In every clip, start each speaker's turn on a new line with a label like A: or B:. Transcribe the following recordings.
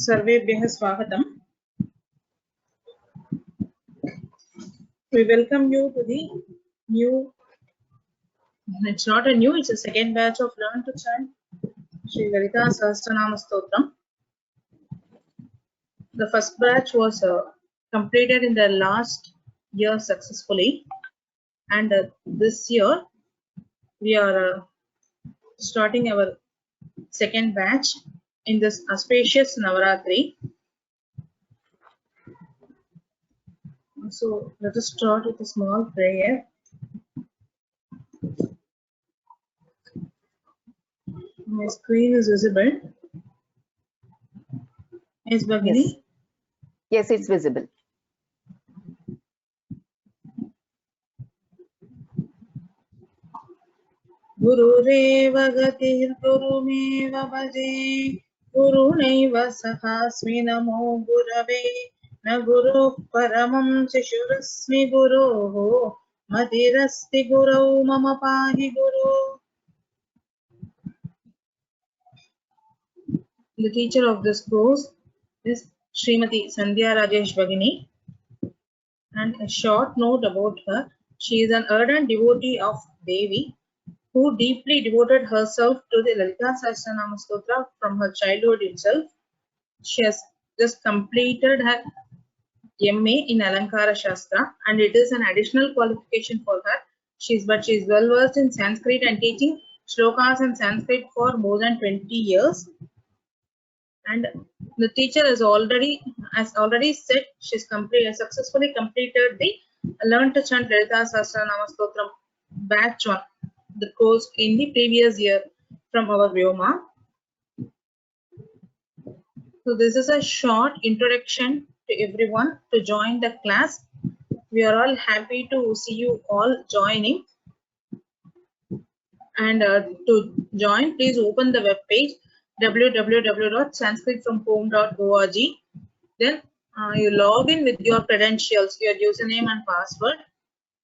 A: सर्वेभ्यः स्वागतम्. We welcome you to the new, it's not a new, it's a second batch of Learn to Chant Sri Lalita Sahasranama Stotram. The first batch was completed in the last year successfully, and this year we are starting our second batch in this auspicious Navaratri. So let us start with a small prayer. My screen is visible. Yes, Bhagini?
B: Yes, it's visible.
A: गुरुरेव गतिर्गुरुमेव भजे गुरुणैव सखास्मि नमो गुरवे न गुरुः परमं शिशुरस्मि गुरोः मतिरस्ति गुरौ मम पाहि गुरु. The teacher of this course is Srimati Sandhya Rajesh Bhagini, and a short note about her. She is an ardent devotee of Devi who deeply devoted herself to the Lalita Sahasranama Stotra from her childhood itself. She has just completed her MA in Alankara Shastra, and it is an additional qualification for her. She is well versed in Sanskrit and teaching shlokas in Sanskrit for more than 20 years. And the teacher has already said she's successfully completed the Learn to Chant Lalita Sahasranama Stotram batch 1, the course in the previous year from our Vyoma. So this is a short introduction to everyone to join the class. We are all happy to see you all joining. And to join, please open the web page www.sanskritfromhome.org. Then you log in with your credentials, your username and password.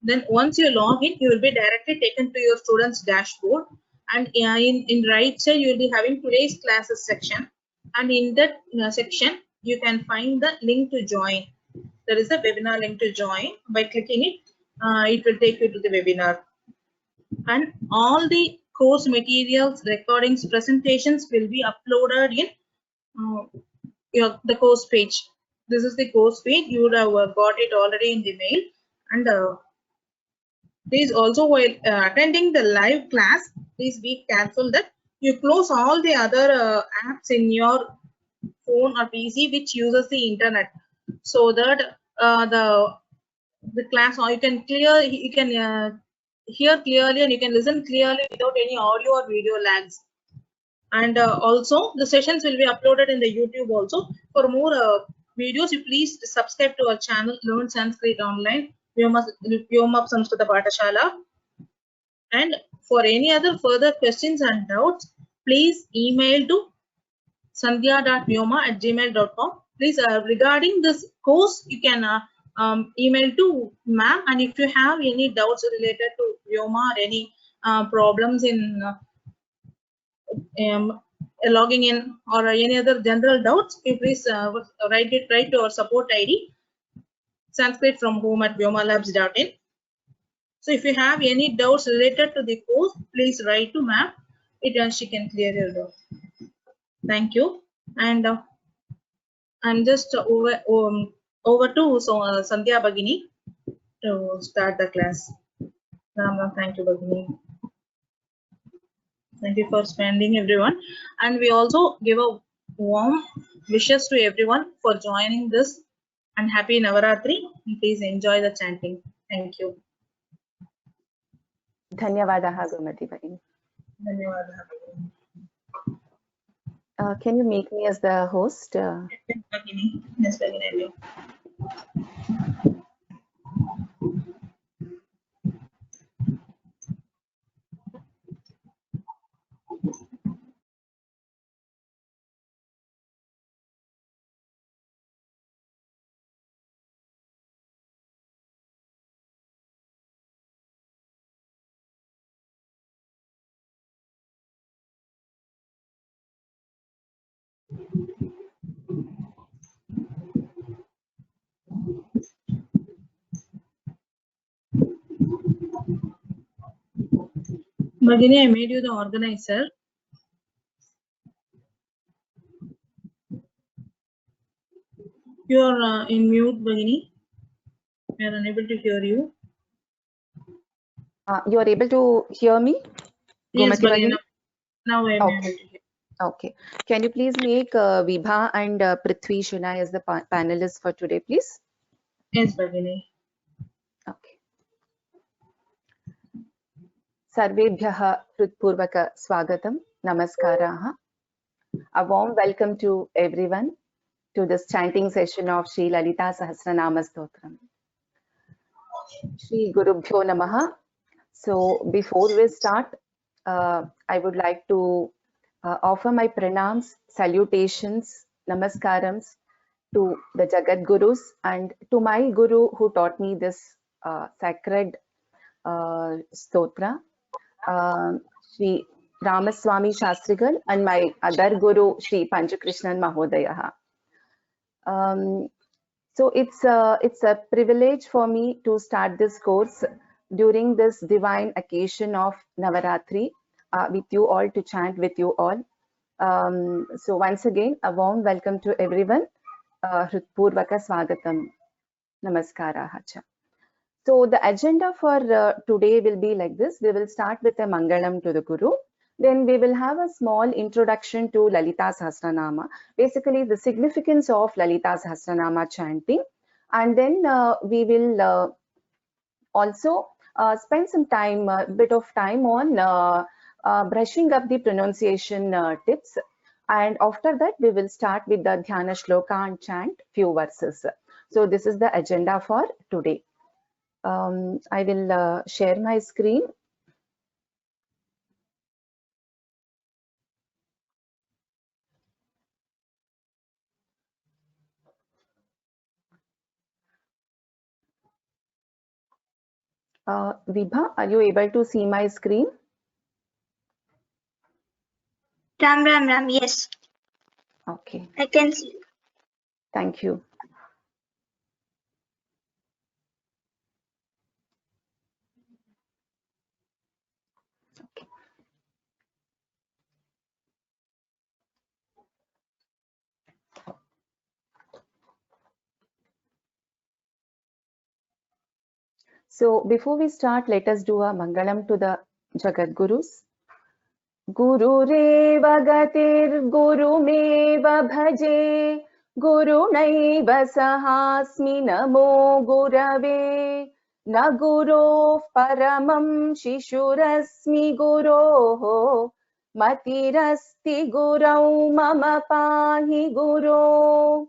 A: Then once you log in, you will be directly taken to your student's dashboard, and in right side you will be having today's classes section, and in that section you can find the link to join. There is a webinar link to join. By clicking it, it will take you to the webinar, and all the course materials, recordings, presentations will be uploaded in the course page. This is the course page. You would have got it already in the mail. And please also, while attending the live class, please be careful that you close all the other apps in your phone or PC which uses the internet, so that the class, or you can hear clearly and you can listen clearly without any audio or video lags. And also the sessions will be uploaded in the YouTube also. For more videos, you please subscribe to our channel Learn Sanskrit Online, Vyoma Samskrita Pathashala. And for any other further questions and doubts, please email to sandhya.vyoma@gmail.com. Please, regarding this course, you can email to ma'am, and if you have any doubts related to Vyoma or any problems in logging in or any other general doubts, you please write to our support ID sanskritfromhome@vyomalabs.in. So if you have any doubts related to the course, please write to ma'am. She can clear your doubt. Thank you. And I'm just over to Sandhya Bhagini to start the class. Thank you, Bhagini. Thank you for spending, everyone. And we also give a warm wishes to everyone for joining this, and happy Navaratri. Please enjoy the chanting. Thank you.
B: Dhanyavadaha, Gurmati Bhagini.
A: Dhanyavadaha, Bhagini.
B: Can you make me as the host?
A: Yes, Bhagini. Yes, Bhagini. Bhagini, I made you the organizer. You are in mute, Bhagini. We are unable to hear you.
B: You are able to hear me?
A: Yes,
B: Gomati
A: Bhagini.
B: Bhagini?
A: Now I am able to hear.
B: Okay. Can you please make Vibha and Prithvi Shunai as the panelists for today, please?
A: Yes, Bhagini.
B: Okay. Sarvebhyah Hritpurvaka Swagatam. Namaskaraha. A warm welcome to everyone to this chanting session of Sri Lalita Sahasranama Stotram. Shri Gurubhyo Namaha. So before we start, I would like to offer my pranams, salutations, namaskarams to the Jagat Gurus and to my Guru who taught me this sacred stotra, Sri Ramaswamy Shastrigal, and my other Guru, Sri Panchakrishnan Mahodayaha. So it's a privilege for me to start this course during this divine occasion of Navaratri with you all, to chant with you all. So once again, a warm welcome to everyone. Hritpurvaka Swagatam. Namaskaraha. So the agenda for today will be like this. We will start with a Mangalam to the Guru. Then we will have a small introduction to Lalita Sahasranama, basically the significance of Lalita Sahasranama chanting. And then we will also spend some time, a bit of time on brushing up the pronunciation tips. And after that, we will start with the Dhyana Shloka and chant few verses. So this is the agenda for today. I will share my screen. Vibha, are you able to see my screen?
C: Ram, yes.
B: Okay.
C: I can see.
B: Thank you. Okay. So before we start, let us do a Mangalam to the Jagat Gurus. Gurureva gatir gurumeva bhaje gurunaiva sahasmi namo gurave na gurof paramam shishurasmi guroho matirasti gurau mama pahi guro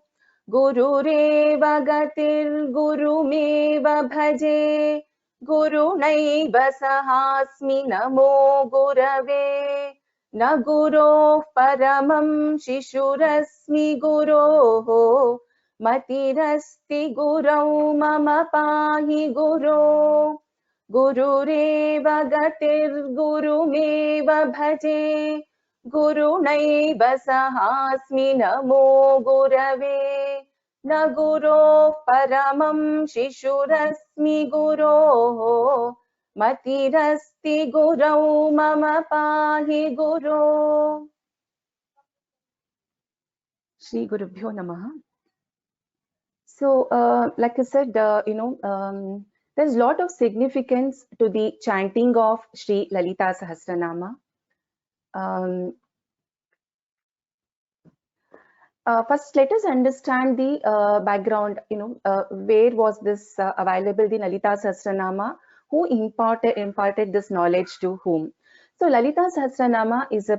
B: gurureva gatir gurumeva bhaje Gurunaiv sahasmi namo gurave na guroh paramam shishurasmi guroho matirasti gurau mama pahi guro gurureva gatir gurumeva bhaje gurunaiv sahasmi namo gurave na guro paramam shishurasmi guro matirasti gurau mama pahi guro. Shri Gurubhyo Namaha. So like I said, there's a lot of significance to the chanting of Sri Lalita Sahasranama. First, let us understand the background, where was this available, the Lalita Sahasranama, who imparted this knowledge to whom. So Lalita Sahasranama is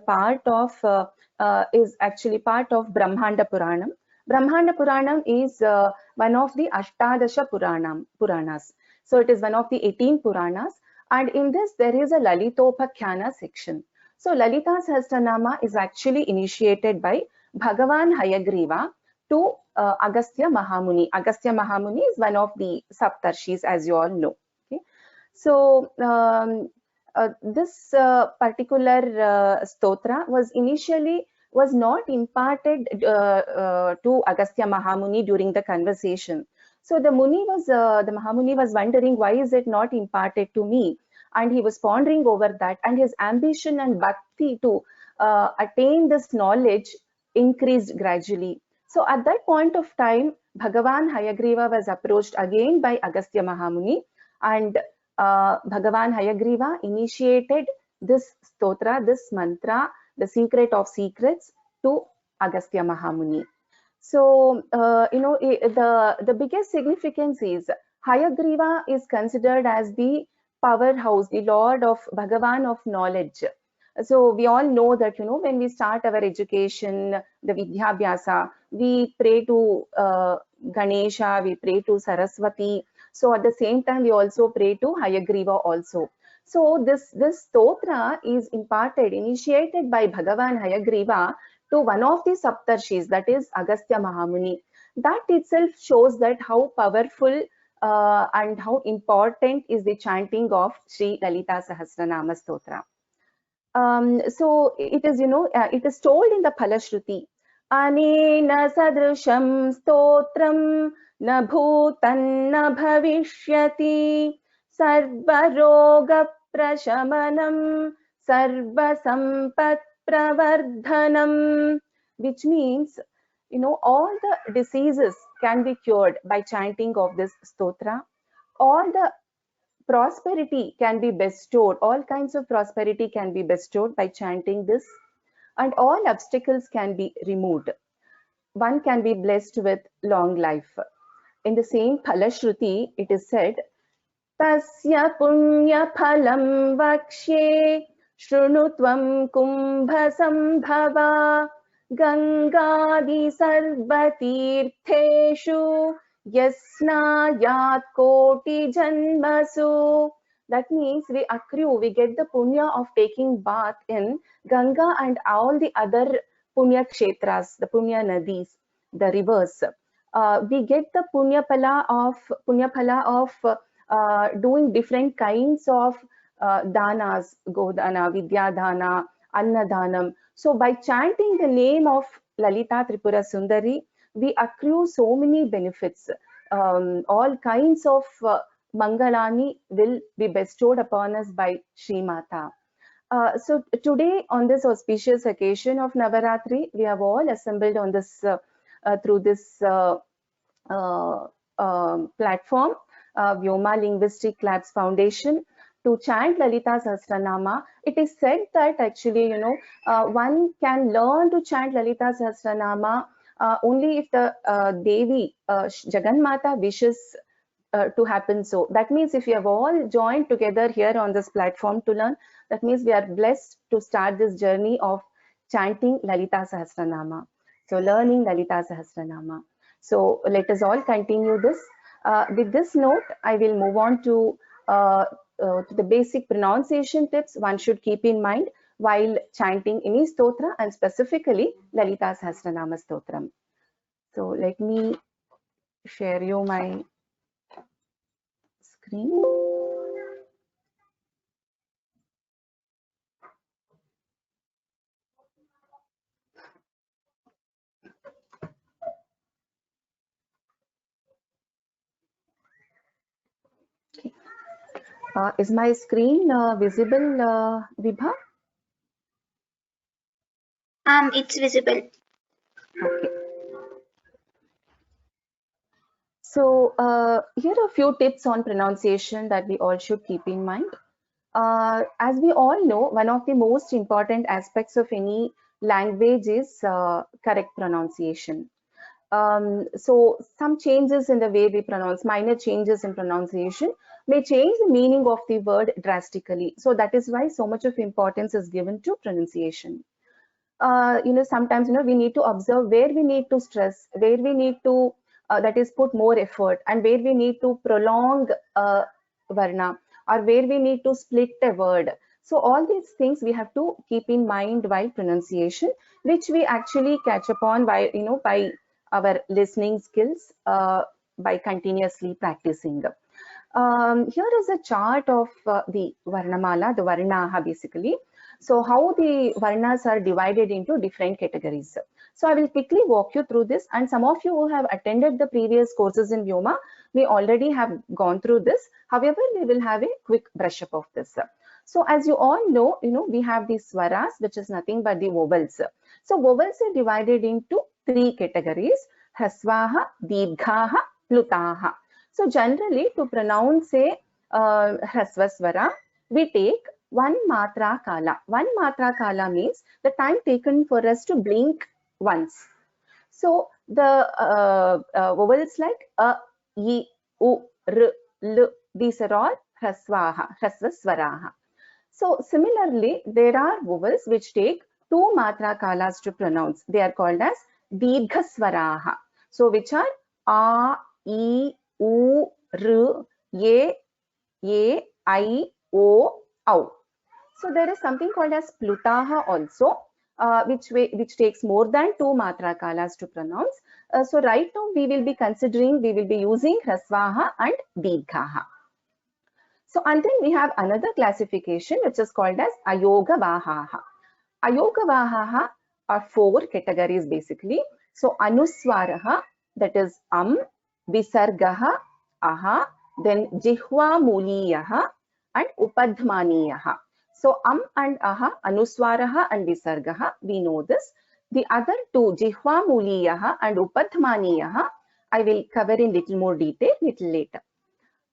B: actually part of Brahmanda Puranam. Brahmanda Puranam is one of the Ashtadasha Puranas. So it is one of the 18 Puranas, and in this there is a Lalitopakhana section. So Lalita Sahasranama is actually initiated by Bhagavan Hayagriva to Agastya Mahamuni. Agastya Mahamuni is one of the Saptarshis, as you all know. Okay? So this particular stotra was not imparted to Agastya Mahamuni during the conversation. So the Mahamuni was wondering, why is it not imparted to me? and he was pondering over that, and his ambition and bhakti to attain this knowledge increased gradually. So at that point of time, Bhagavan Hayagriva was approached again by Agastya Mahamuni, and Bhagavan Hayagriva initiated this stotra, this mantra, the secret of secrets, to Agastya Mahamuni. So, the biggest significance is Hayagriva is considered as the powerhouse, the Lord of Bhagavan of knowledge. So we all know that, when we start our education, the Vidyabhyasa, we pray to Ganesha, we pray to Saraswati. So at the same time, we also pray to Hayagriva also. So this stotra is initiated by Bhagavan Hayagriva to one of the Saptarshis, that is Agastya Mahamuni. That itself shows that how powerful and how important is the chanting of Sri Lalita Sahasranama Stotra. So it is, it is told in the Phalashruti, Anena sadrusham stotram na bhutan na bhavishyati sarvaroga prashamanam sarva sampat pravardhanam, which means, all the diseases can be cured by chanting of this stotra. All the prosperity can be bestowed, all kinds of prosperity can be bestowed by chanting this, and all obstacles can be removed. One can be blessed with long life. In the same Phalashruti, it is said, Tasya punya phalam vakshye shrunutvam kumbha sambhava gangadi sarvatirtheshu yasnayat koti janmasu. That means we get the punya of taking bath in Ganga and all the other punya kshetras, the punya nadis, the rivers. We get the punya phala of doing different kinds of danas, Godana, Vidyadhana, Annadhanam. So by chanting the name of Lalita Tripura Sundari, we accrue so many benefits. All kinds of Mangalani will be bestowed upon us by Sri Mata. So today, on this auspicious occasion of Navaratri, we have all assembled on this through this platform, Vyoma Linguistic Labs Foundation, to chant Lalita Sahasranama. It is said that actually, one can learn to chant Lalita Sahasranama only if the Devi, Jaganmata, wishes to happen so. That means if you have all joined together here on this platform to learn, that means we are blessed to start this journey of chanting Lalita Sahasranama. So learning Lalita Sahasranama. So let us all continue this. With this note, I will move on to the basic pronunciation tips one should keep in mind while chanting any stotra, and specifically Lalita Sahasranama Stotram. So let me share you my screen. Is my screen visible, Vibha?
C: It's visible.
B: Okay. So here are a few tips on pronunciation that we all should keep in mind. As we all know, one of the most important aspects of any language is correct pronunciation. So some changes in the way we pronounce, minor changes in pronunciation, may change the meaning of the word drastically. So that is why so much of importance is given to pronunciation. Sometimes, we need to observe where we need to stress, where we need to, that is, put more effort, and where we need to prolong varna, or where we need to split a word. So all these things we have to keep in mind while pronunciation, which we actually catch upon by, by our listening skills, by continuously practicing. Here is a chart of the Varnamala, the Varnaha basically. So how the Varnas are divided into different categories. So I will quickly walk you through this, and some of you who have attended the previous courses in Vyoma We already have gone through this. However, we will have a quick brush up of this. So as you all know, we have the swaras, which is nothing but the vowels. So vowels are divided into 3 categories: hrasvaha, dirghaha, plutaha. So generally, to pronounce a hrasva swara, we take 1 matra kala. 1 matra kala means the time taken for us to blink once. So the vowels like a, I, U, R, L, these are all hrasvaha, hrasva swaraha. So similarly, there are vowels which take 2 matra kalas to pronounce. They are called as dirgha swaraha. So which are A, I, U, R, E, I, O, Au. So there is something called as plutaha also, which takes more than 2 matra kalas to pronounce. So right now we will be using hrasvaha and dirghaha. So and then we have another classification which is called as ayogavahaha. Ayogavahaha are 4 categories basically. So anuswaraha, that is visargaha, aha, then jihva muliyaha and upadhmaniyaha. So and aha, anuswaraha and visargaha, we know this. The other 2, jihva muliyaha and upadhmaniyaha, I will cover in little more detail little later.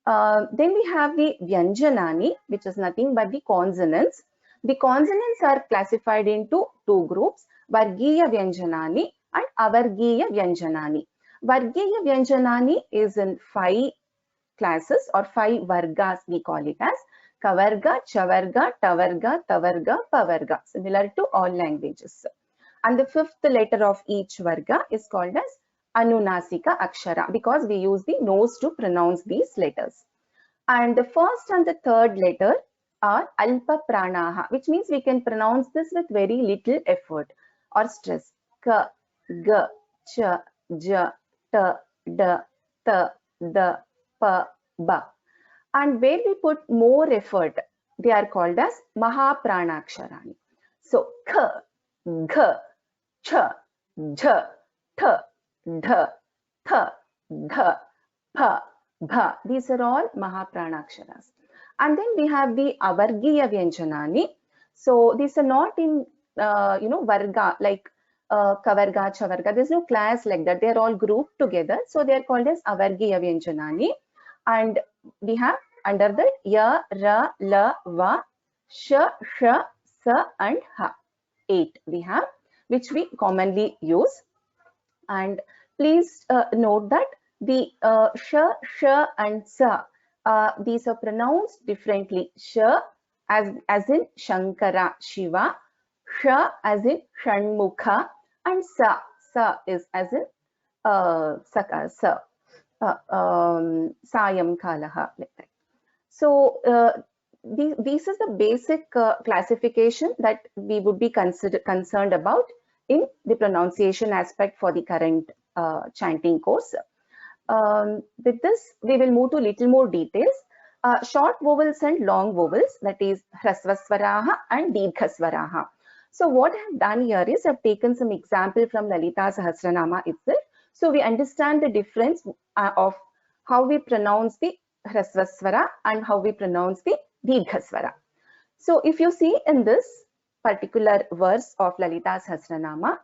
B: Then we have the vyanjanani, which is nothing but the consonants. The consonants are classified into 2 groups: vargiya vyanjanani and avargiya vyanjanani. Vargiya vyanjanani is in 5 classes or 5 vargas, we call it as kavarga, chavarga, tavarga, tavarga, pavarga, similar to all languages. And the 5th letter of each varga is called as anunasika akshara, because we use the nose to pronounce these letters. And the 1st and the 3rd letter are alpa pranaha, which means we can pronounce this with very little effort or stress. Ka, ga, cha, ja, ta, da, ta, da, pa, ba. And where we put more effort, they are called as mahapranaksharani. So ka, ga, cha, ja, ta, dha, tha, dha, pa, bha. These are all mahapranaksharas. And then we have the avargiya vyanjanani. So these are not in varga like kavarga, chavarga. There's no class like that. They are all grouped together. So they are called as avargiya vyanjanani. And we have under that ya, ra, la, va, sha, sha, sa and ha. 8 we have, which we commonly use. And please note that the sha, sha and sa, these are pronounced differently. Sha as in Shankara, Shiva, sha as in Shanmukha, and sa is as in Sayam Kalaha, like that. So this is the basic classification that we would be concerned about in the pronunciation aspect for the current chanting course. With this, we will move to little more details. Short vowels and long vowels, that is hrasvasvaraha and dirghasvaraha. So what I have done here is I've taken some example from Lalita Sahasranama itself. So we understand the difference of how we pronounce the hrasvasvara and how we pronounce the dirghasvara. So if you see in this particular verse of Lalita Sahasranama,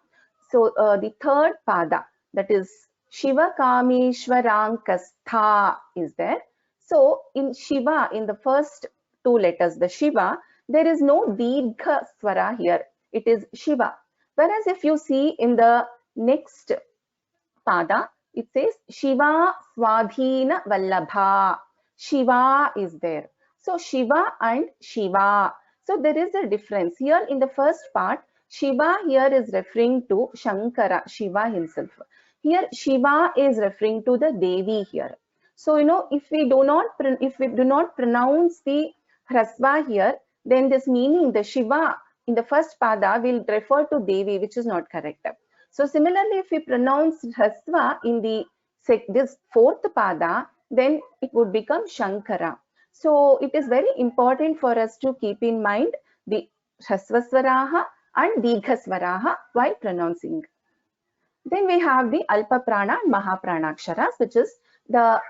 B: so the 3rd pada, that is Shiva Kameshwarankastha is there. So in Shiva, in the first 2 letters, the Shiva, there is no dirgha swara here. It is Shiva. Whereas if you see in the next pada, it says Shiva Swadhina Vallabha. Shiva is there. So Shiva and Shiva. So there is a difference. Here in the first part, Shiva here is referring to Shankara, Shiva himself. Here Shiva is referring to the Devi here. So if we do not pronounce the hrasva here, then this meaning the Shiva in the first pada will refer to Devi, which is not correct. So similarly, if we pronounce hrasva in this 4th pada, then it would become Shankara. So it is very important for us to keep in mind the hrasvasvaraha and dirghasvaraha while pronouncing. Then we have the alpa prana and mahapranaksharas, which is the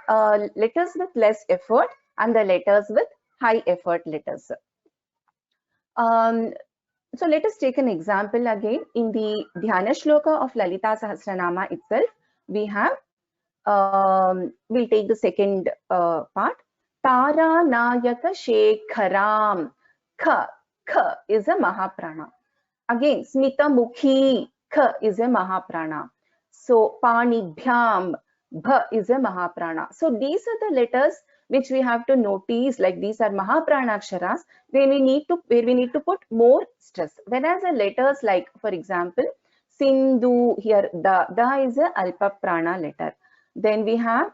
B: letters with less effort and the letters with high effort letters. So let us take an example again. In the Dhyana Shloka of Lalita Sahasranama itself, we have, we'll take the second part. Tara Nayaka Shekharam. Kha is a Mahaprana. Again, Smita Mukhi, Kha is a Mahaprana. So Panibhyam, Bha is a Mahaprana. So these are the letters which we have to notice, like these are Mahaprana Aksharas, where we need to put more stress. Whereas the letters like, for example, Sindhu, here Da is a Alpa Prana letter. Then we have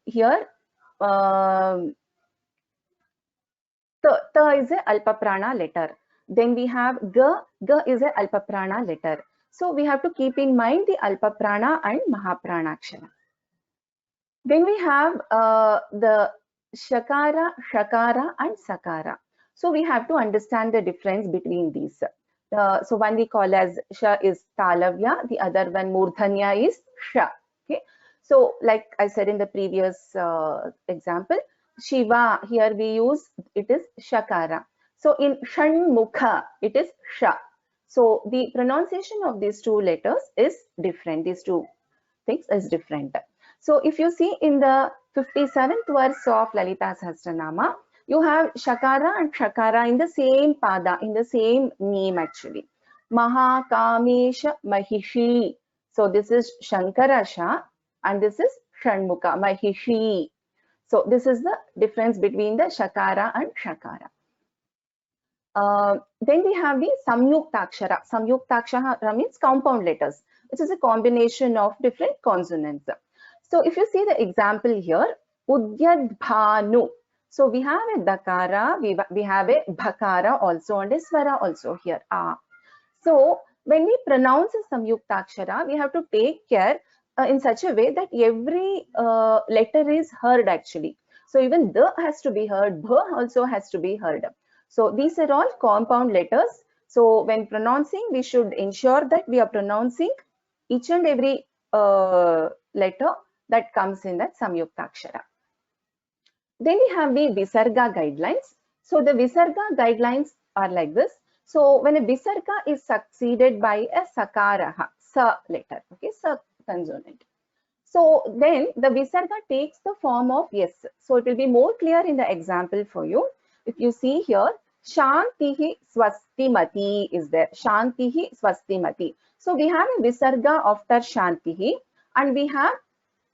B: here Ta is a Alpa Prana letter. Then we have Ga is a Alpa Prana letter. So we have to keep in mind the Alpa Prana and Mahaprana Akshara. Then we have the Shakara, Shakara and Sakara. So we have to understand the difference between these. So one we call as Sha is Talavya, the other one Murdhanya is Sha. Okay. So like I said in the previous example, Shiva, here we use, it is Shakara. So in Shanmukha, it is Sha. So the pronunciation of these two letters is different. These two things is different. So if you see in the 57th verse of Lalita Sahasranama, you have Shakara and Shakara in the same pada, in the same name actually. Maha Kamesha Mahishi. So this is Shankara Sha and this is Shanmukha Mahishi. So this is the difference between the Shakara and Shakara. Then we have the Samyuktakshara. Samyuktakshara means compound letters, which is a combination of different consonants. So if you see the example here, Udyadbhanu. So we have a Dakara, we have a Bhakara also and a Swara also here. So when we pronounce a Samyuktakshara, we have to take care in such a way that every letter is heard actually. So even the has to be heard, bha also has to be heard. So these are all compound letters. So when pronouncing, we should ensure that we are pronouncing each and every letter that comes in that Samyuktakshara. Then we have the Visarga guidelines. So the Visarga guidelines are like this. So when a Visarga is succeeded by a Sakaraha, Sa letter, okay, Sa consonant. So then the Visarga takes the form of yes. So it will be more clear in the example for you. If you see here, Shantihi Swastimati is there. Shantihi Swastimati. So we have a Visarga after Shantihi and we have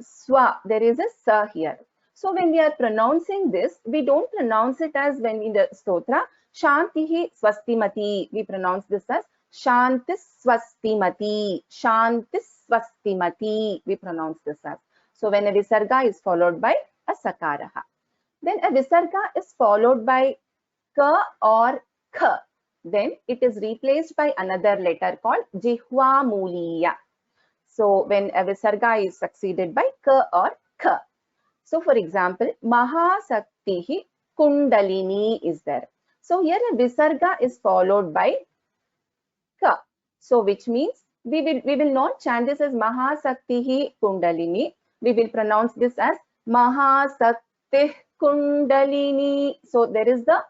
B: Swa. There is a Sa here. So when we are pronouncing this, we don't pronounce it as when in the stotra, Shantihi Swastimati. We pronounce this as Shantis Swastimati. Shantis Swastimati. We pronounce this as. So when a Visarga is followed by a Sakaraha. Then a Visarga is followed by Ka or Kha. Then it is replaced by another letter called Jihwa Muliya. So when a Visarga is succeeded by Ka or Kha. So for example, Mahasaktihi Kundalini is there. So here a Visarga is followed by Ka. So which means we will not chant this as Mahasaktihi Kundalini. We will pronounce this as Mahasaktih Kundalini. So there is the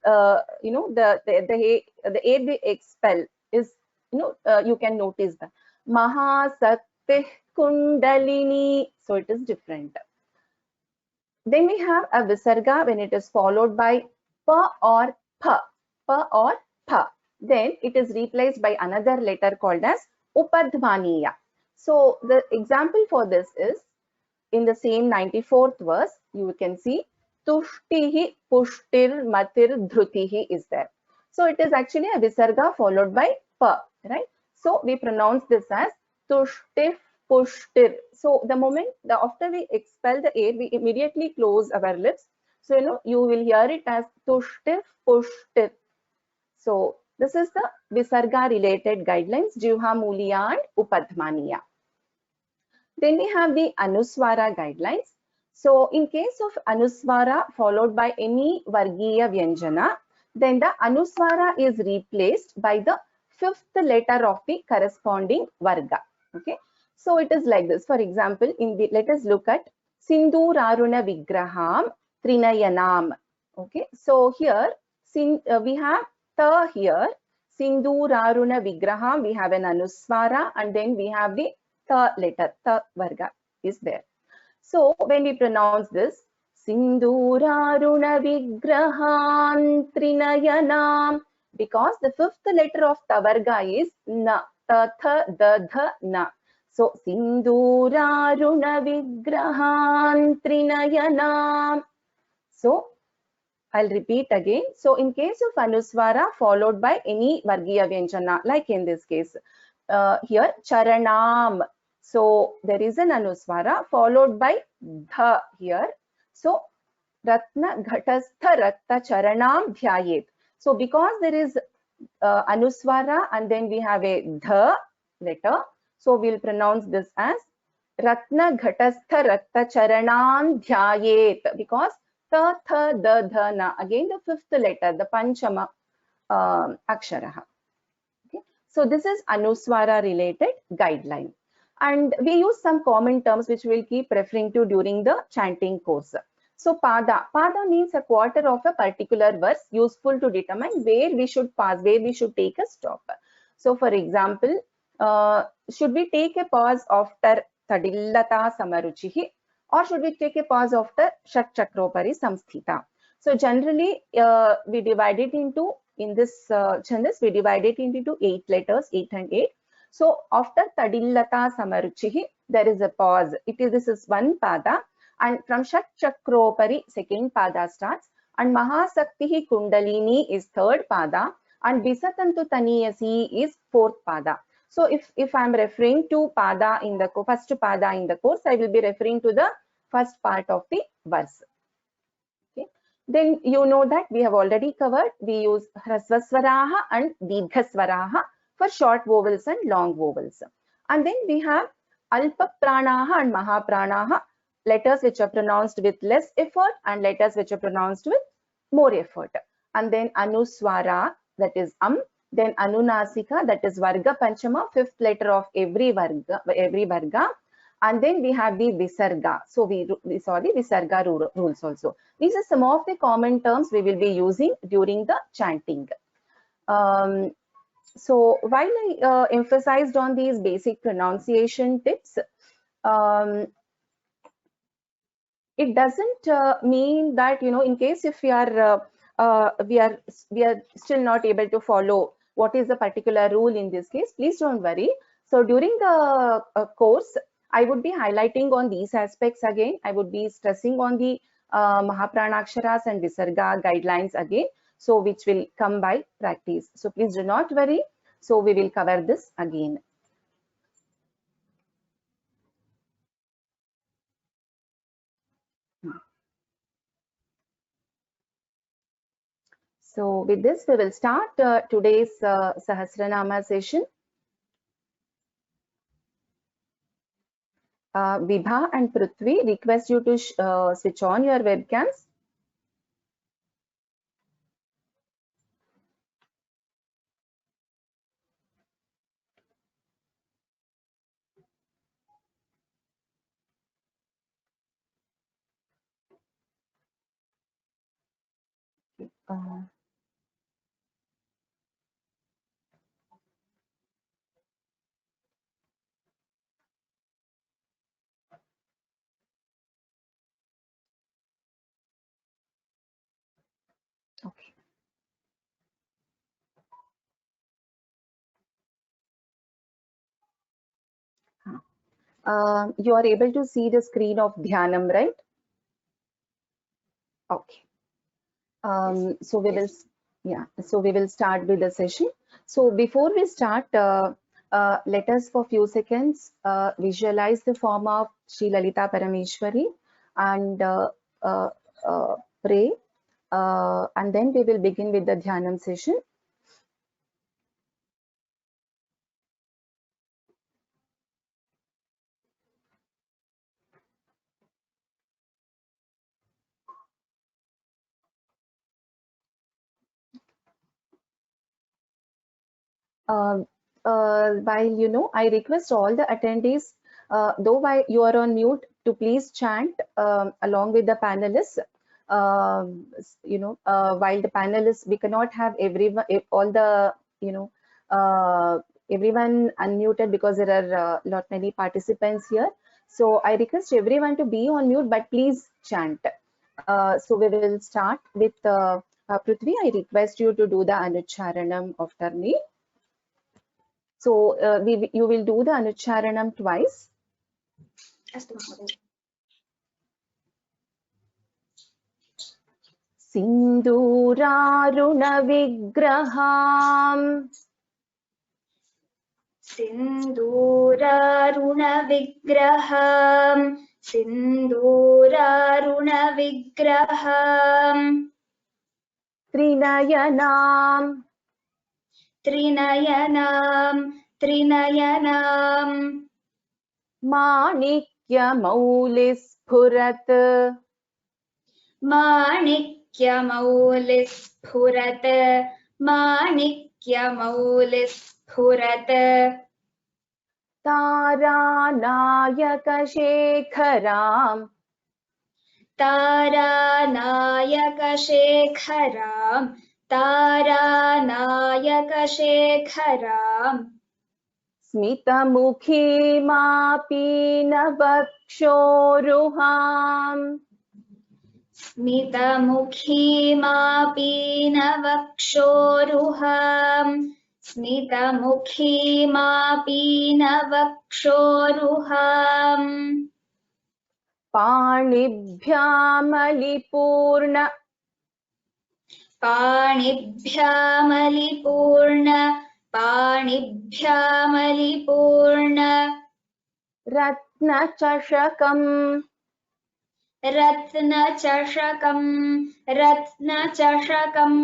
B: the air we expel is, you can notice that Mahasaktih Kundalini. So it is different. Then we have a Visarga when it is followed by Pa or Pa. Pa or Pa. Then it is replaced by another letter called as Upadhvaniya. So the example for this is in the same 94th verse, you can see Tushtihi Pushtir Matir Dhrutihi is there. So it is actually a Visarga followed by Pa, right? So we pronounce this as Tushtif Pushtir. So the moment after we expel the air, we immediately close our lips. So you will hear it as Tushtif Pushtir. So this is the Visarga related guidelines, Jihwa Muliya and Upadhvaniya. Then we have the Anuswara guidelines. So in case of Anuswara followed by any Vargiya Vyanjana, then the Anuswara is replaced by the fifth letter of the corresponding Varga. Okay. So it is like this. For example, let us look at Sinduraruna Vigraham Trinayanam. Okay, so here we have ta here. Sinduraruna Vigraham, we have an Anuswara, and then we have the ta letter, ta varga is there. So when we pronounce this, Sinduraruna Vigraham Trinayanam, because the fifth letter of Tavarga is na, ta, tha, da, dha, na. So Sinduraruna Vigraham Trinayanam. So I'll repeat again. So in case of Anuswara followed by any Vargiya Vyanjana, like in this case, here Charanam. So there is an Anuswara followed by Dha here. So Ratna Ghatastha Rakta Charanam Dhyayet. So because there is Anuswara and then we have a Dha letter, so we'll pronounce this as Ratna Ghatastha Rakta Charanam Dhyayet, because ta, tha, da, dha, na, again the fifth letter, the Panchama Aksharaha. Okay. So this is Anuswara related guideline. And we use some common terms which we'll keep referring to during the chanting course. So pada. Pada means a quarter of a particular verse, useful to determine where we should pause, where we should take a stop. So for example, should we take a pause after Tadillata Samaruchihi, or should we take a pause after Shat Chakropari Samsthita? So generally, we divide it into, in this chandas, we divide it into 8 letters, 8 and 8. So after Tadillata Samaruchihi, there is a pause. This is one pada, and from Shat Chakropari, second pada starts, and Mahasaktihi Kundalini is third pada, and Visatantu Taniyasi is fourth pada. So if I'm referring to pada in the first pada in the course, I will be referring to the first part of the verse. Okay. Then you know that we have already covered, we use Hrasvaswaraha and Dirghaswaraha for short vowels and long vowels. And then we have Alpa Pranaha and Maha Pranaha, letters which are pronounced with less effort and letters which are pronounced with more effort. And then Anuswara, that is then Anunasika, that is Varga Panchama, fifth letter of every Varga. And then we have the Visarga. So we saw the Visarga rules also. These are some of the common terms we will be using during the chanting. So while I emphasized on these basic pronunciation tips, it doesn't mean that, you know, in case if we are still not able to follow what is the particular rule in this case, please don't worry. So during the course, I would be highlighting on these aspects again. I would be stressing on the Mahapranaksharas and Visarga guidelines again, so which will come by practice. So please do not worry. So we will cover this again. So with this, we will start today's Sahasranama session. Vibha and Prithvi, request you to switch on your webcams. Okay. You are able to see the screen of Dhyanam, right? Okay. So we will, so we will start with the session. So before we start, let us for few seconds visualize the form of Sri Lalita Parameshwari and pray, and then we will begin with the Dhyanam session. While, you know, I request all the attendees Though while you are on mute, to please chant along with the panelists. While the panelists, we cannot have everyone, all the, everyone unmuted because there are lot many participants here. So I request everyone to be on mute, but please chant. So we will start with Prithvi. I request you to do the Anucharanam after me. So you will do the Anucharanam twice. Sindurarunavigraham
C: Sindurarunavigraham Sindurarunavigraham
B: Trinayanam
C: Trinayanam Trinayanam
B: Manikya-maulispurat
C: Manikya-maulispurat Manikya-maulispurat
B: Taranayakashekharam
C: Taranayakashekharam Taranayakashekharam
B: Smitamukhimapinavakshoruham
C: Smitamukhimapinavakshoruham Smitamukhimapinavakshoruham
B: Panibhyamalipurna
C: Panibhyamalipurna
B: Ratnachashakam
C: Ratnachashakam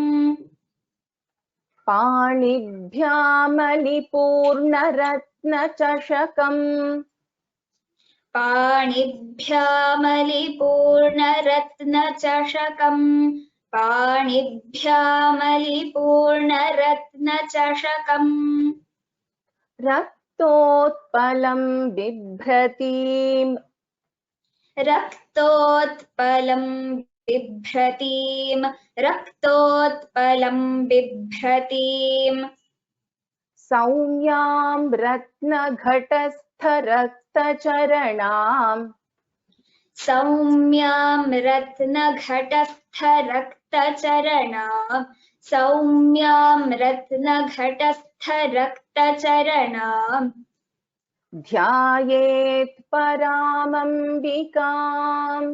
B: Panibhyamalipurna Ratnachashakam
C: Panibhyamalipurna Ratnachashakam Panibhyamalipurna Ratnachashakam
B: Raktotpalam bibhratim
C: Raktotpalam bibhratim Raktotpalam bibhratim
B: Saumyam ratnaghatastharaktacharanam
C: Saumyam ratnaghatastharaktacharanam Saumyam ratnaghatastharaktacharanam
B: Dhyayet paramambikam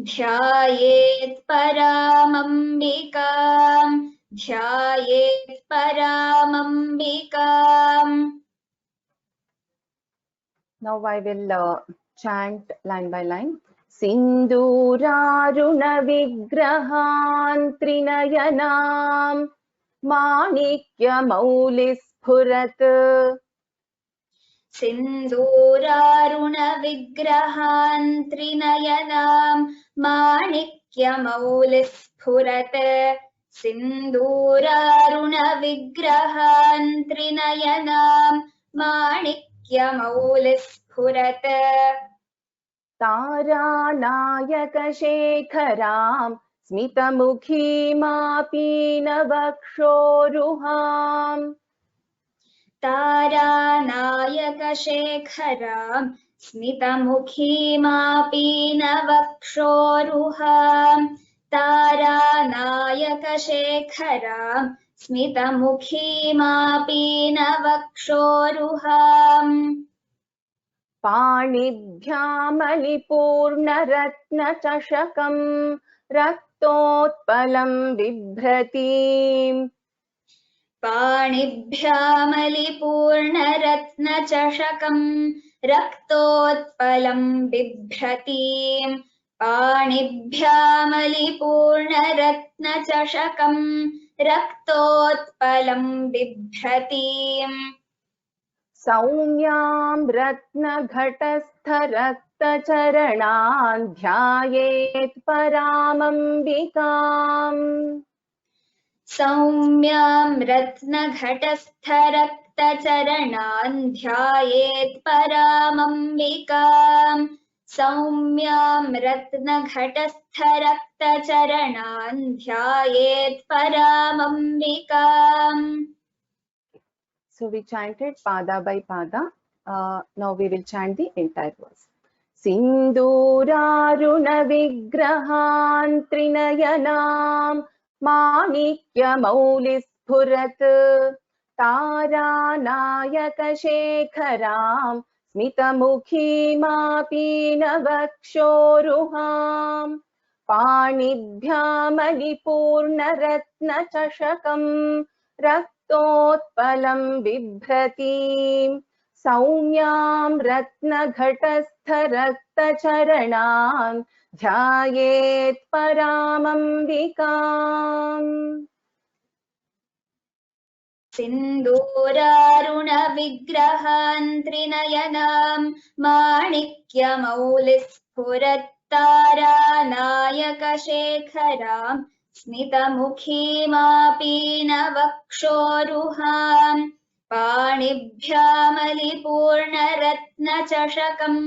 C: Dhyayet paramambikam Dhyayet paramambikam.
B: Now I will chant line by line. Sinduraruna vigrahan trinayanam manikya maulisphurat
C: Sinduraruna vigrahan trinayanam manikya-maulisphurat Sinduraruna vigrahan trinayanam manikya-maulisphurat
B: Taranayakashekharam smitamukhimapinavakshoruham
C: Taranayakashekharam Smitamukhimapinavakshoruham Taranayakashekharam Smitamukhimapinavakshoruham
B: Panibhyamalipurnaratnachashakam Raktotpalam bibhratim
C: Panibhyamalipurnaratnachashakam Raktotpalam bibhratim Panibhyamalipurnaratnachashakam Raktotpalam bibhratim
B: Saumyam ratnaghatastharaktacharanam dhyayet paramambikam
C: Saumyam ratnaghatastharaktacharanam रक्तचरणान् ध्यायेत् परामम्बिकाम् सौम्यां रत्नघटस्थरक्तचरणान् ध्यायेत् परामम्बिकाम्.
B: So we chanted pada by pada. Now we will chant the entire verse. Sinduraruna vigrahan trinayanam manikya maulis phurat taranayaka shekharam smitamukhi mapinavakshoruham panibhyamalipurnaratnachashakam रक्तोत्पलं बिभ्रतीं सौम्यां रत्नघटस्थरक्तचरणान् ध्यायेत् परामम्बिकाम्.
C: सिन्दूरारुणविग्रहान् त्रिनयनां माणिक्यमौलिस्फुरत्तारानायकशेखरां स्मितमुखीमापीनवक्षोरुहाम् पाणिभ्यामलिपूर्णरत्नचषकम्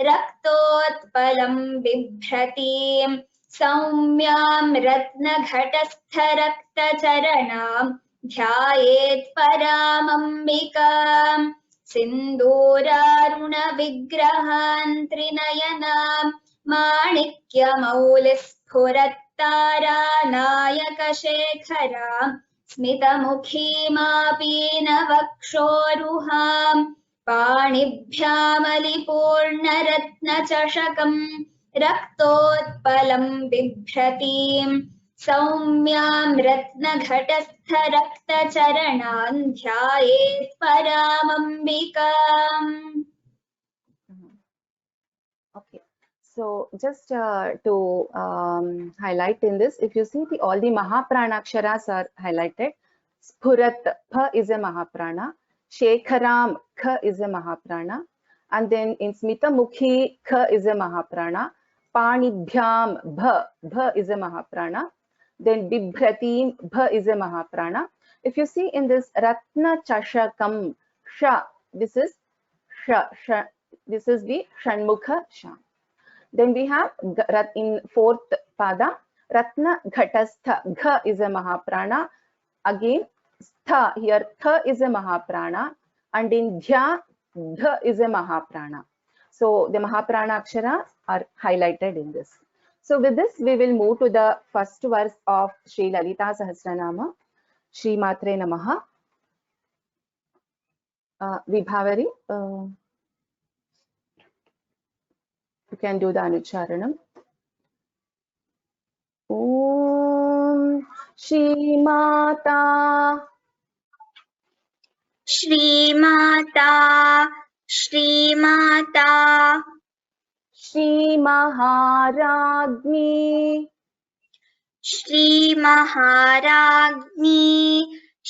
C: रक्तोत्पलं बिभ्रतीं सौम्यां रत्नघटस्थरक्तचरणाम् ध्यायेत् परामम्बिकाम्. सिन्दूरारुणविग्रहान् त्रिनयनां माणिक्यमौलिस्फुरत्तारानायकशेखरां स्मितमुखीमापीनवक्षोरुहाम् पाणिभ्यामलिपूर्णरत्नचषकम् रक्तोत्पलं बिभ्रतीं सौम्यां रत्नघटस्थरक्तचरणान् ध्यायेत् परामम्बिकाम्.
B: Okay, so just to highlight in this, if you see all the Mahapranaksharas are highlighted. Sphurat, Pha is a Mahaprana. Shekharam, Kha is a Mahaprana. And then in Smitamukhi, Kha is a Mahaprana. Panibhyam, Bha is a Mahaprana. Then Bibhratim, Bha is a Mahaprana. If you see in this Ratna Chashakam, Sha, this is Sha, this is the Shanmukha Sha. Then we have in fourth pada, Ratna Ghatastha, Gha is a Mahaprana. Again, Stha, here Tha is a Mahaprana. And in Dhya, Dha is a Mahaprana. So the Mahaprana Aksharas are highlighted in this. So with this, we will move to the first verse of Sri Lalita Sahasranama. Shri Matre Namaha. Vibhavari, you can do the Anucharanam. Om Shri Mata
C: Shri Mata Shri Mata
B: Shri Maharagni
C: श्रीमहाराज्ञी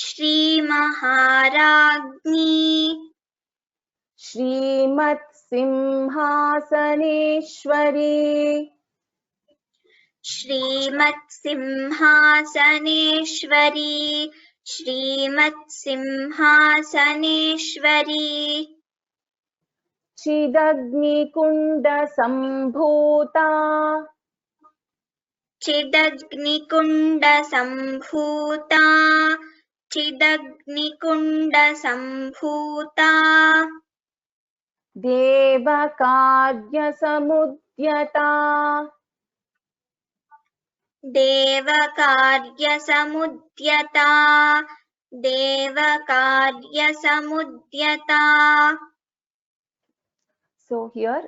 C: श्रीमहाराज्ञी
B: Shrimat Simhasaneshwari
C: श्रीमत्सिंहासनेश्वरी श्रीमत्सिंहासनेश्वरी
B: Chidagni Kunda Sambhuta
C: चिदग्निकुण्डसम्भूता चिदग्निकुण्डसम्भूता
B: Devakarya Samudyata
C: देवकार्यसमुद्यता देवकार्यसमुद्यता.
B: So here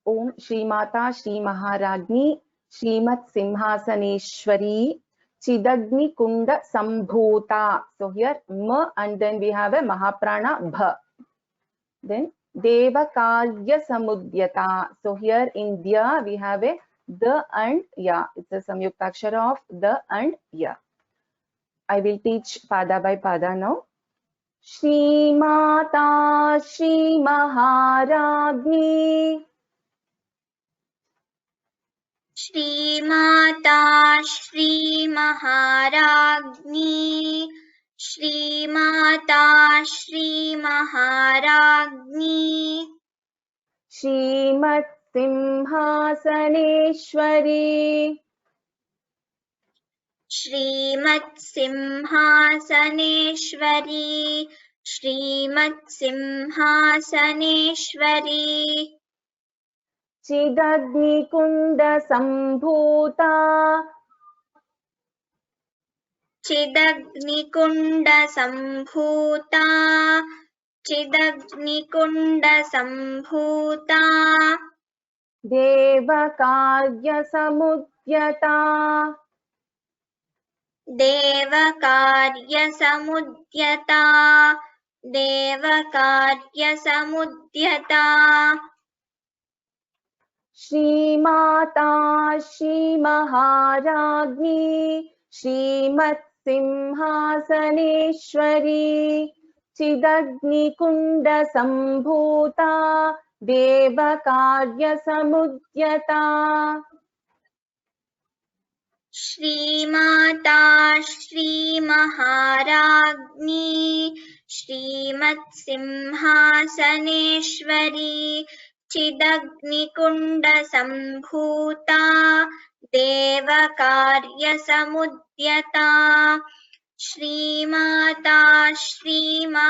B: Om Shri Mata Shri Maharagni Shrimat Simhasaneshwari Chidagni Kunda Sambhuta. So here Ma and then we have a Mahaprana Bha. Then Devakarya Samudyata. So here in Dya we have a the and ya. It's a Samyuktakshara of the and ya. I will teach pada by pada now. Shri Mata Shri Maharagni
C: Shri Mata श्रीमहाराज्ञी Shri Mata श्रीमहाराज्ञी
B: श्रीमत्सिंहासनेश्वरी
C: श्रीमत्सिंहासनेश्वरी श्रीमत्सिंहासनेश्वरी
B: चिदग्निकुण्डसम्भूता
C: चिदग्निकुण्डसम्भूता चिदग्निकुण्डसम्भूता
B: देवकार्यसमुद्यता
C: देवकार्यसमुद्यता देवकार्यसमुद्यता
B: Shri Mata श्रीमहाराज्ञी श्रीमत्सिंहासनेश्वरी चिदग्निकुण्डसम्भूता देवकार्यसमुद्यता
C: Shri Mata श्रीमहाराज्ञी श्रीमत्सिंहासनेश्वरी चिदग्निकुण्डसम्भूता देवकार्यसमुद्यता Shri Mata श्रीमहाराज्ञी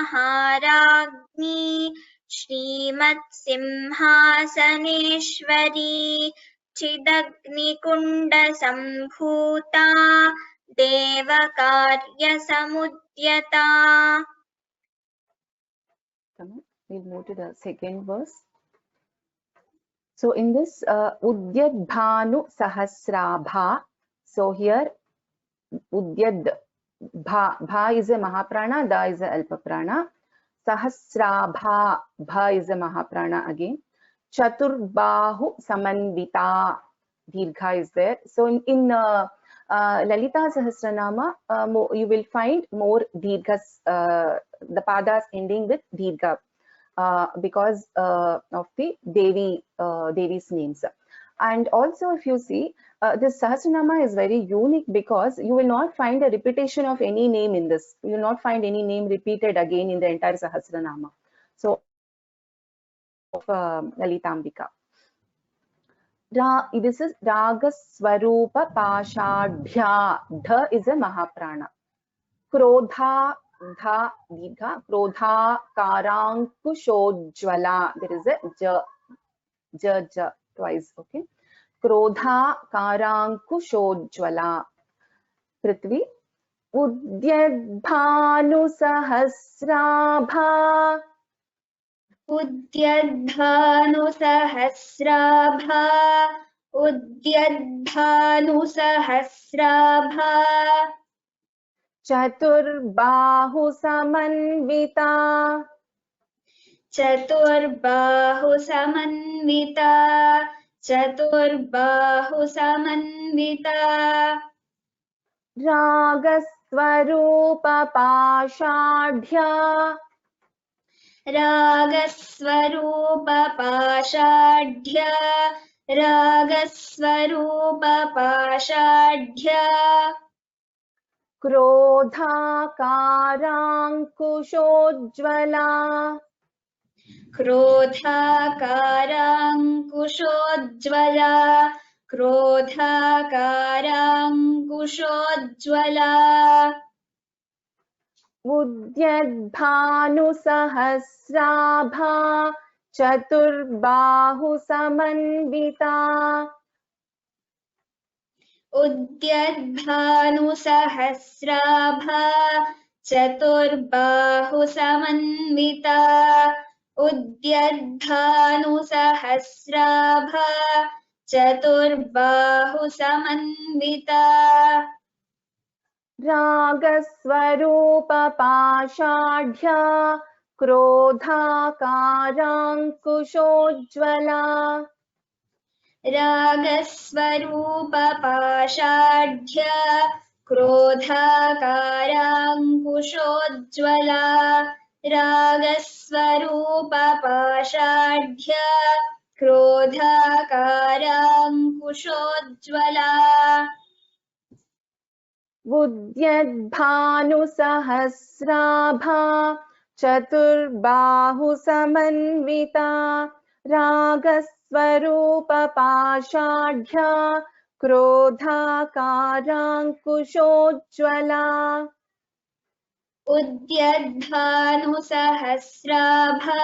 C: श्रीमत्सिंहासनेश्वरी चिदग्निकुण्डसम्भूता देवकार्यसमुद्यता.
B: We'll move to the second verse. So in this Udyadbhanu Sahasrabha, so here Udyadbha is a Mahaprana, Da is a Alpaprana, Sahasrabha, Bha is a Mahaprana again, Chaturbahu Samanvita, Dirgha is there. So in Lalita Sahasranama, you will find more Dirghas, the padas ending with Dirgha. Because of the Devi's names. And also if you see, this Sahasranama is very unique because you will not find a repetition of any name in this. You will not find any name repeated again in the entire Sahasranama. So, Lalitambika. This is Ragaswarupa Pashadhya. Dha is a Mahaprana. Krodha Dha Dirgha, Krodha Karankushojwala. There is a ja twice, okay. Krodha Karankushojwala. Prithvi. Udyadbhanu Sahasrabha.
C: उद्यद्भानु सहस्राभा उद्यद्भानु सहस्राभा
B: Chaturbahu Samanvita.
C: चतुर्बाहु Samanvita चतुर्बाहु Samanvita
B: Ragaswarupa Pashadhya.
C: रागस्वरूप पाषाढ्य रागस्वरूप पाषाढ्य
B: Krodhakarankushojwala.
C: क्रोधाकाराङ्कुशोज्ज्वला क्रोधाकाराङ्कुशोज्ज्वला
B: Udyadbhanu Sahasrabha. Chaturbahu Samanvita.
C: उद्यद्भानु सहस्राभा चतुर्बाहु Samanvita उद्यद्भानु सहस्राभा चतुर्बाहु Samanvita
B: Ragaswarupa Pashadhya. Krodhakarankushojwala.
C: रागस्वरूप पाषाढ्य क्रोधाकाराङ्कुशोज्ज्वला रागस्वरूप पाषाढ्य क्रोधाकाराङ्कुशोज्ज्वला
B: उद्यद्भानुसहस्राभा चतुर्बाहुसमन्विता रागस्वरूपपाषाढ्या क्रोधाकाराङ्कुशोज्ज्वला
C: उद्यद्भानुसहस्राभा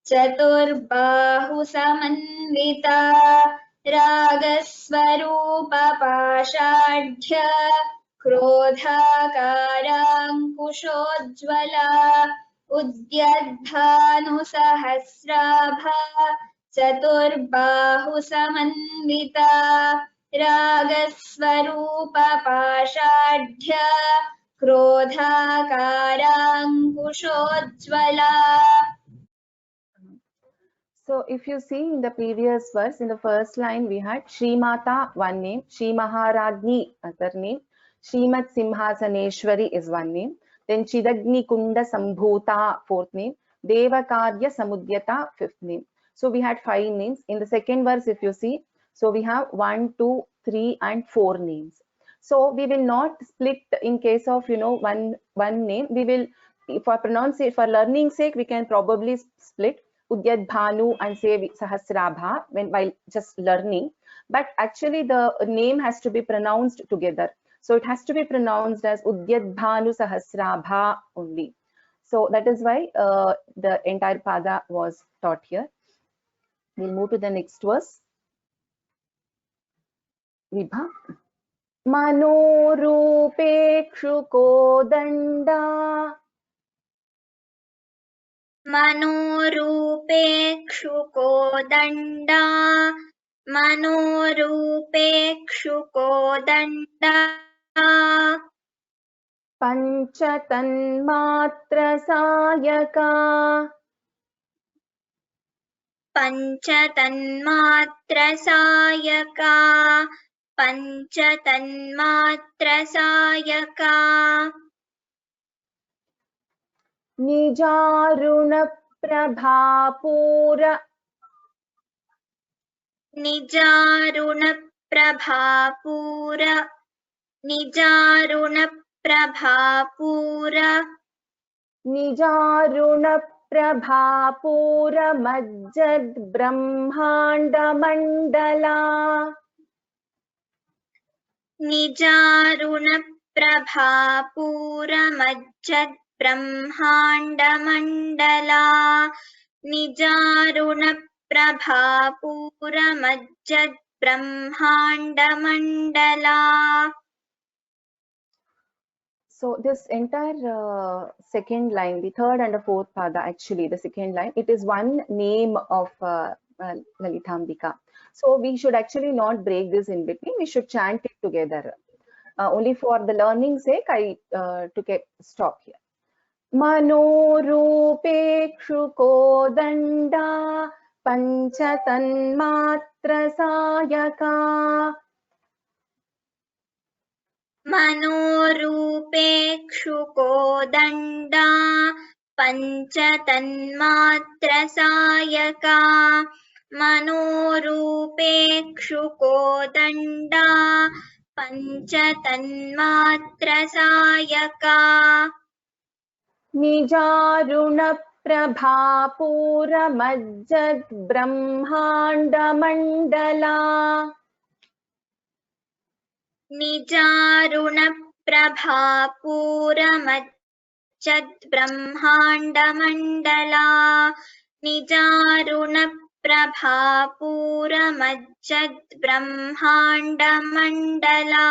C: चतुर्बाहुसमन्विता रागस्वरूपपाषाढ्या क्रोधाकाराङ्कुशोज्ज्वला उद्यद्भानुसहस्राभा चतुर्बाहुसमन्विता रागस्वरूपपाषाढ्या क्रोधाकाराङ्कुशोज्ज्वला.
B: So if you see in the previous verse, in the first line we had Srimata, one name, Shri Maharajni, other name, Srimat Simhasaneshwari is one name, then Chidagni Kunda Sambhuta, fourth name, Devakarya Samudyata, fifth name. So we had 5 names. In the second verse, if you see, so we have 1, 2, 3 and 4 names. So we will not split in case of, you know, one name. We will, for pronunciation, for learning sake, we can probably split Udyad Bhanu and say Sahasrabha while just learning. But actually the name has to be pronounced together. So it has to be pronounced as Udyad Bhanu Sahasrabha only. So that is why the entire pada was taught here. We'll move to the next verse. Vibha. Manorupekshuko danda.
C: मनोरूपेक्षुको दण्डा मनोरूपेक्षुको दण्डा
B: पञ्चतन्मात्रसायका
C: पञ्चतन्मात्रसायका पञ्चतन्मात्रसायका
B: निजारुणप्रभापूर
C: निजारुणप्रभापूर निजारुणप्रभापूर
B: निजारुणप्रभापूरमज्जद्ब्रह्माण्डमण्डला
C: निजारुणप्रभापूरमज्जद्ब्रह्माण्डमण्डला निजारुणप्रभापूरमज्जद्ब्रह्माण्डमण्डला.
B: So this entire second line, the third and the fourth pada, actually the second line, it is one name of Lalitambika. So we should actually not break this in between. We should chant it together. Only for the learning sake, I took a stop here. Manorupekshuko danda panchatanmatrasayaka.
C: मनोरूपेक्षुको दण्डा पञ्चतन्मात्रसायका मनोरूपेक्षुको दण्डा पञ्चतन्मात्रसायका
B: निजारुणप्रभापूरमज्जद्ब्रह्माण्डमण्डला
C: निजारुणप्रभापूरमज्जद्ब्रह्माण्डमण्डला निजारुणप्रभापूरमज्जद्ब्रह्माण्डमण्डला.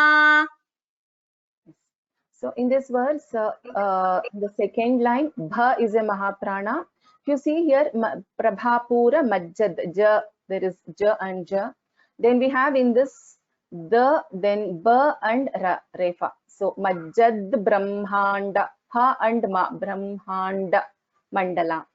B: So in this verse, the second line, bha is a mahaprana. If you see here, prabhapura majjad, ja, there is ja and ja. Then we have in this the, then ba and ra, refa. So majjad brahmanda, ha and ma, brahmanda mandala.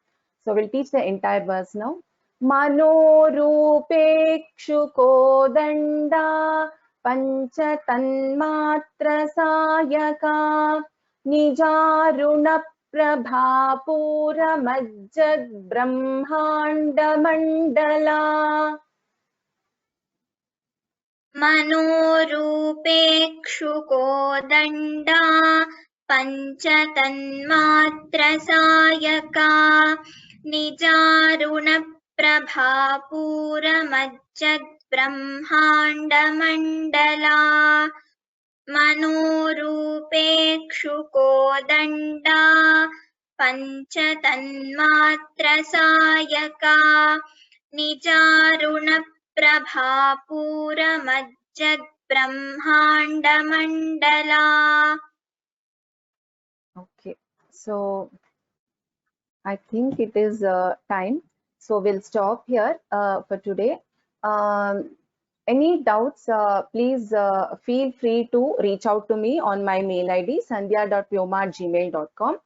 B: So we'll teach the entire verse now. Manorupekshuko danda panchatanmatrasayaka nijarunaprabhapuramajjadbrahmaण्डमण्डला.
C: मनोरूपेक्षुकोदण्डा पञ्चतन्मात्रसायका निजारुणप्रभापूरमज्जद्ब्रह्माण्डमण्डला मनोरूपेक्षुकोदण्डा पञ्चतन्मात्रसायका निजारुणप्रभापूरमज्जद्ब्रह्माण्डमण्डला.
B: Okay, so I think it is time. So we'll stop here for today. Any doubts, please feel free to reach out to me on my mail ID sandhya.vyoma@gmail.com.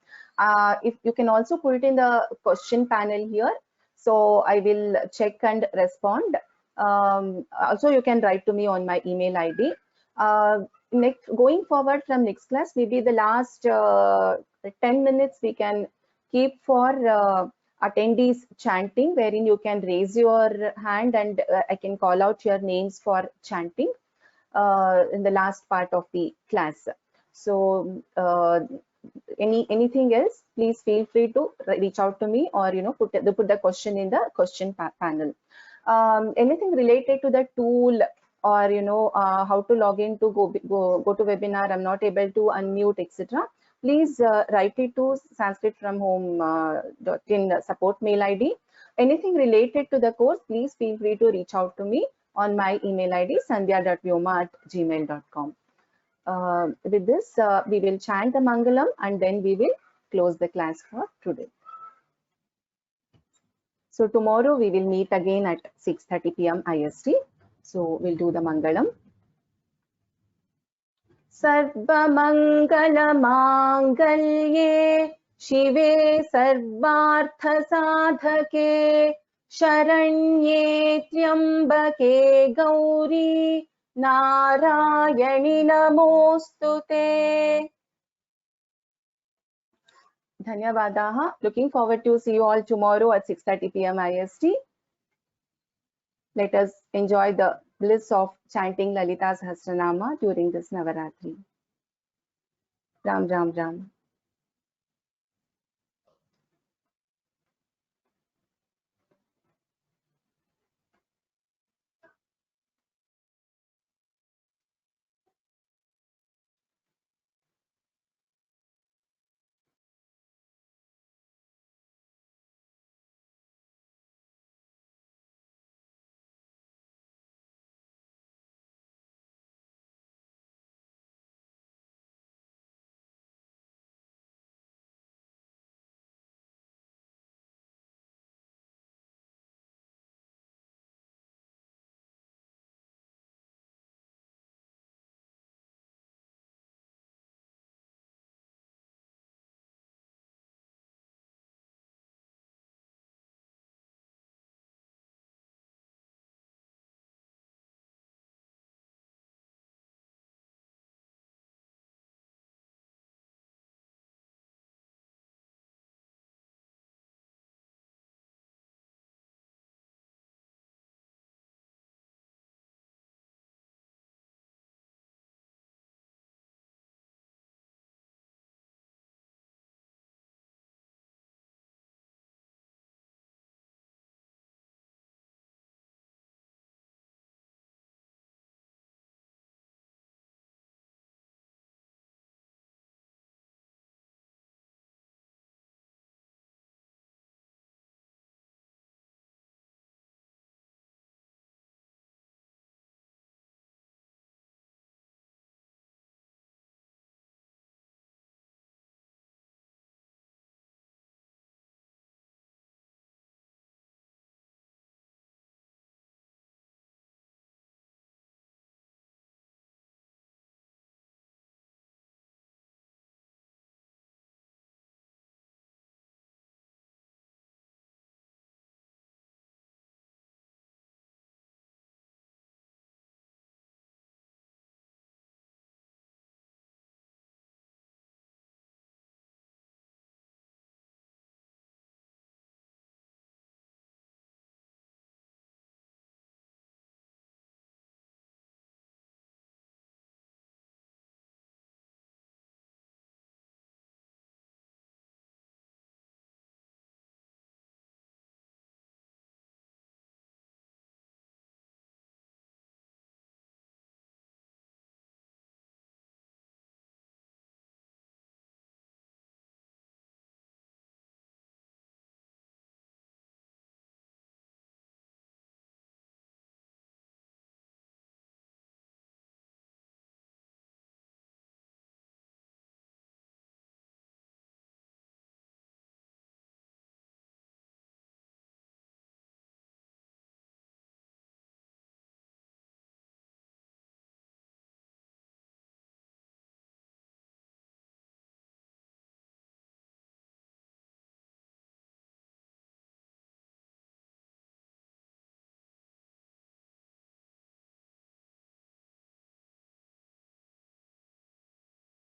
B: If you can also put it in the question panel here, so I will check and respond. Also, you can write to me on my email ID. Going forward from next class, maybe the last 10 minutes we can keep for attendees chanting, wherein you can raise your hand and I can call out your names for chanting in the last part of the class. So anything else, please feel free to reach out to me, or put the question in the question panel. Anything related to the tool, or how to log in to go to webinar, I'm not able to unmute, etc. Please write it to sanskritfromhome.in support mail ID. Anything related to the course, please feel free to reach out to me on my email ID sandhya.vyoma@gmail.com. With this, we will chant the Mangalam and then we will close the class for today. So tomorrow we will meet again at 6:30 p.m. IST. So we'll do the Mangalam. सर्वमङ्गलमाङ्गल्ये शिवे सर्वार्थसाधके शरण्ये त्र्यम्बके गौरी नारायणि नमोऽस्तुते. Dhanyavadaha. Looking forward to see you all tomorrow at 6:30 p.m. IST. Let us enjoy the bliss of chanting Lalita Sahasranama during this Navaratri. Ram Ram Ram.